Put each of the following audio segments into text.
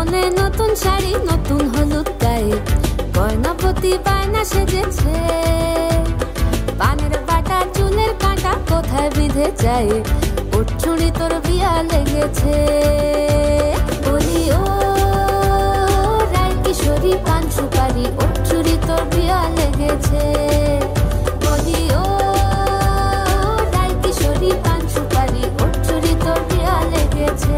পরনে নতুন শাড়ি, নতুন হলুদ গায়ে, গয়নাপতি বায়না সেজেছে। পানের বাটা চুলের কাঁটা কোথায় বিঁধে যায়, ওর চুড়ি তোর বিয়া লেগেছে। বলি ও রায় কিশোরী পান সুপারি, ওর চুড়ি তোর বিয়া লেগেছে। বলি ও রায় কিশোরী পান সুপারি, ওর চুড়ি তোর বিয়া লেগেছে।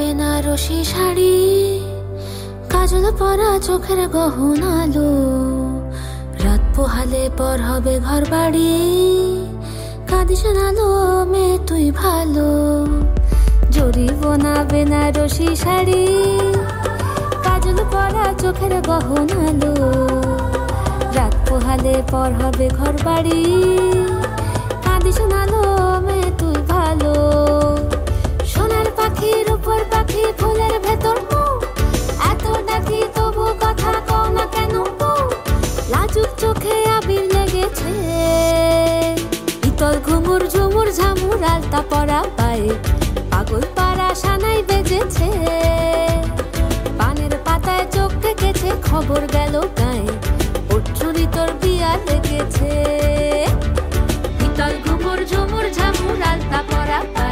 বেনারসি শাড়ি, কাজল পরা চোখের গহনালো, রাত পোহালে পর হবে ঘর বাড়ি, কাঁদিস নালো মেয়ে তুই ভালো। জরি বোনা বেনারসি শাড়ি, কাজল পরা চোখের গহনালো, রাত পোহালে পর হবে ঘর বাড়ি, কাঁদিস নালো মেয়ে তুই ভালো। সোনার পাখির উপর পাখি, ফুলের ভেতর এত ডাকি তবু কথা কও না কেন? লাজুক চোখে আবির লেগেছে, ইতল ঘুমুর ঝুমুর ঝামুর আলতা পরা পায়ে, পাগল পাড়া সানাই বেজেছে। পানের পাতায় চোখ থেকেছে, খবর গেল গায়ে, ওর চুড়ি তোর বিয়া লেগেছে। ইতল ঘুমুর ঝুমুর ঝামুর আলতা পরা পায়ে,